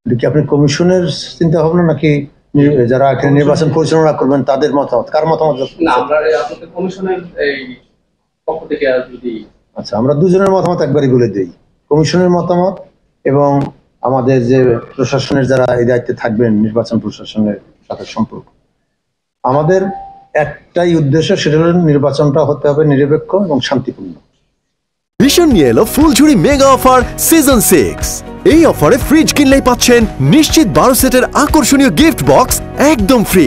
এটা কি আপনি কমিশনের চিন্তা ভাবনা নাকি যারা এখানে নির্বাচন পরিচালনা করবেন তাদের মতামত? কার মতামত? না, আমরা আপনাদের কমিশনের এই পক্ষ থেকে যদি আচ্ছা, আমরা দুজনের মতামত একবারই বলে দিই। কমিশনের মতামত এবং আমাদের যে প্রশাসনের যারা এই দায়িত্বে থাকবেন, নির্বাচন প্রশাসনের সাথে সম্পর্ক, আমাদের একটাই উদ্দেশ্য, সেটা হল নির্বাচনটা হতে হবে নিরপেক্ষ এবং শান্তিপূর্ণ। ভীষণ নিয়ে এলো ফুলঝুরি মেগা অফার সিজন 6। এই অফারে ফ্রিজ কিনলেই পাচ্ছেন নিশ্চিত 12 সেটের আকর্ষণীয় গিফট বক্স একদম ফ্রি।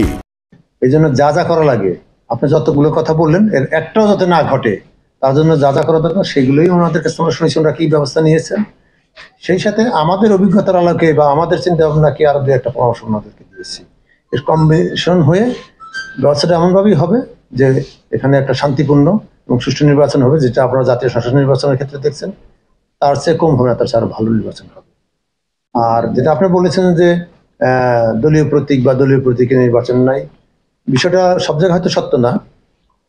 এই জন্য যা যা করা লাগে, আপনি যতগুলো কথা বললেন এর একটাও যাতে না ঘটে, তার জন্য যা যা করা দরকার সেগুলোই ওনাদের কাছে আমরা শুনেছি ওনারা কি ব্যবস্থা নিয়েছেন। সেই সাথে আমাদের অভিজ্ঞতার আলোকে বা আমাদের চিন্তা ভাবনাকে আরো দু একটা পরামর্শ ওনাদেরকে দিয়েছি। এর কম্বিনেশন হয়ে ব্যবস্থাটা এমনভাবেই হবে যে এখানে একটা শান্তিপূর্ণ এবং সুষ্ঠু নির্বাচন হবে, যেটা আপনারা জাতীয় সংসদ নির্বাচনের ক্ষেত্রে দেখছেন, তার চেয়ে কম হবে না, তার চেয়ে আরো ভালো নির্বাচন হবে। আর যেটা আপনি বলেছেন যে দলীয় প্রতীক বা দলীয় প্রতীকের নির্বাচন নাই, বিষয়টা সব জায়গায় হয়তো সত্য না।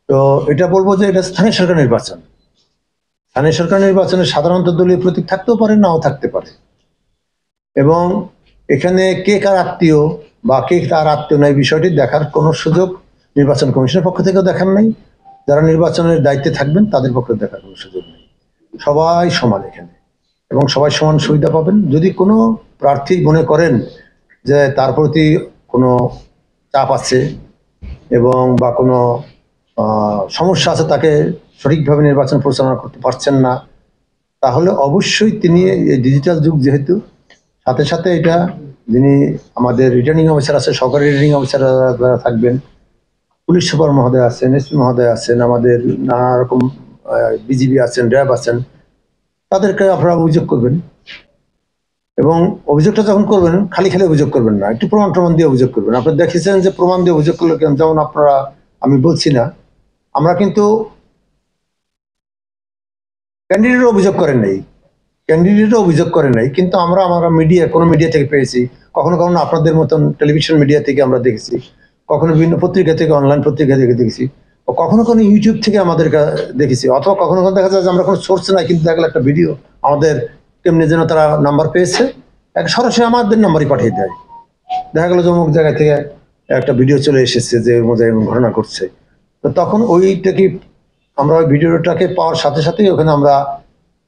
তো এটা বলবো যে এটা স্থানীয় সরকার নির্বাচন। স্থানীয় সরকার নির্বাচনে সাধারণত দলীয় প্রতীক থাকতেও পারে, নাও থাকতে পারে। এবং এখানে কে কার আত্মীয় বা কে তার আত্মীয় নাই, বিষয়টি দেখার কোনো সুযোগ নির্বাচন কমিশনের পক্ষ থেকেও দেখার নেই, যারা নির্বাচনের দায়িত্বে থাকবেন তাদের পক্ষে দেখার কোনো সুযোগ নেই। সবাই সমান এখানে এবং সবাই সমান সুবিধা পাবেন। যদি কোনো প্রার্থী মনে করেন যে তার প্রতি কোনো চাপ আছে এবং বা কোনো সমস্যা আছে, তাকে সঠিকভাবে নির্বাচন পরিচালনা করতে পারছেন না, তাহলে অবশ্যই তিনি এই ডিজিটাল যুগ যেহেতু, সাথে সাথে এটা যিনি আমাদের রিটার্নিং অফিসার আছে, সরকারি রিটার্নিং অফিসার যারা থাকবেন, পুলিশ সুপার মহোদয় আছেন, এসপি মহোদয় আছেন, আমাদের নানা রকম বিজিবি আছেন, র্যাব আছেন, তাদেরকে আপনারা অভিযোগ করবেন। এবং অভিযোগটা যখন করবেন খালি খালি অভিযোগ করবেন না, একটু প্রমাণ ট্রমাণ দিয়ে অভিযোগ করবেন। আপনারা দেখেছেন যে প্রমাণ দিয়ে অভিযোগ করলে কেন, যেমন আপনারা, আমি বলছি না, আমরা কিন্তু ক্যান্ডিডেটও অভিযোগ করেন নাই, কিন্তু আমরা মিডিয়া, কোনো মিডিয়া থেকে পেয়েছি, কখনো কখনো আপনাদের মতন টেলিভিশন মিডিয়া থেকে আমরা দেখেছি, কখনো বিভিন্ন পত্রিকা থেকে, অনলাইন পত্রিকা থেকে দেখেছি, কখনো কোনো ইউটিউব থেকে আমাদের দেখেছি, অথবা কখনো কখনো দেখা যায় যে আমরা কোনো সোর্স নাই, কিন্তু দেখা গেল একটা ভিডিও আমাদের কেমনি যেন তারা নাম্বার পেয়েছে, এক সরাসরি আমাদের নাম্বারই পাঠিয়ে দেয়। দেখা গেল যে অমুক জায়গা থেকে একটা ভিডিও চলে এসেছে যে ঘটনা ঘটছে। তো তখন ওইটাকে আমরা ওই ভিডিওটাকে পাওয়ার সাথে সাথেই ওখানে আমরা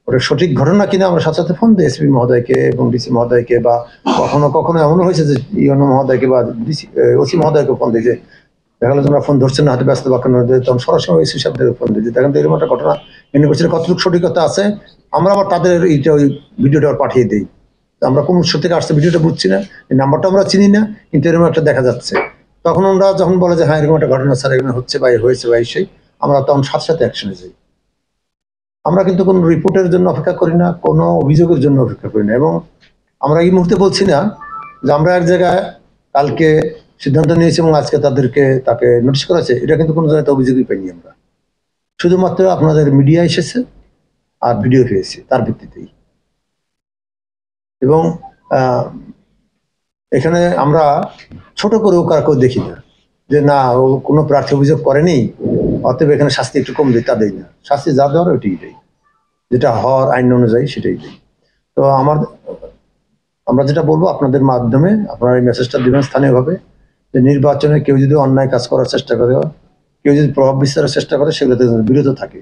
ওটা সঠিক ঘটনা কিনা আমরা সাথে সাথে ফোন দিই এসপি মহোদয়কে এবং ডিসি মহোদয়কে, বা কখনো কখনো এমনও হয়েছে যে ইউনো মহোদয়কে বা ডিসি ওসি মহোদয়কে ফোন দিই, যে দেখা গেলো তোমরা ফোন ধরছেন না, হাতে ব্যস্ত বা কোনো, তখন সরাসরি ওসি সাহেবদেরকে ফোন দিই, দেখেন তো এরকম একটা ঘটনা ইউনিভার্সিটির কতটুকু সঠিকতা আছে, আমরা আবার তাদের এইটা ওই ভিডিওটা পাঠিয়ে দিই। আমরা কোন উৎস থেকে আসছে ভিডিওটা বুঝছি না, এই নাম্বারটা আমরা চিনি না, কিন্তু এরকম একটা দেখা যাচ্ছে, তখন আমরা যখন বলে যে হ্যাঁ এরকম একটা ঘটনা স্যার এখানে হচ্ছে বা হয়েছে বা সেই, আমরা তখন সাথে সাথে অ্যাকশনে যাই। আমরা কিন্তু কোনো রিপোর্টের জন্য অপেক্ষা করি না, কোনো অভিযোগের জন্য অপেক্ষা করি না। এবং আমরা এই মুহূর্তে বলছি না যে আমরা এক জায়গায় কালকে সিদ্ধান্ত নিয়েছি এবং আজকে তাকে নোটিশ করেছে, এটা কিন্তু কোনো জায়গায় অভিযোগই পাইনি আমরা। শুধুমাত্র আপনাদের মিডিয়া এসেছে আর ভিডিও পেয়েছি, তার ভিত্তিতেই। এবং এখানে আমরা ছোট করেও কাউকে দেখি না যে না ও কোনো প্রার্থী অভিযোগ করেনি, অতএব এখানে শাস্তি একটু কম দিই, তা দেই না। শাস্তি যা দেওয়ার ওইটাই দেয়, যেটা হওয়ার আইন অনুযায়ী সেটাই দেয়। তো আমরা যেটা বলবো আপনাদের মাধ্যমে, আপনারা এই মেসেজটা দিবেন স্থানীয়ভাবে, যে নির্বাচনে কেউ যদি অন্যায় কাজ করার চেষ্টা করে, কেউ যদি প্রভাব বিস্তারের চেষ্টা করে, সেগুলোতে বিরত থাকে।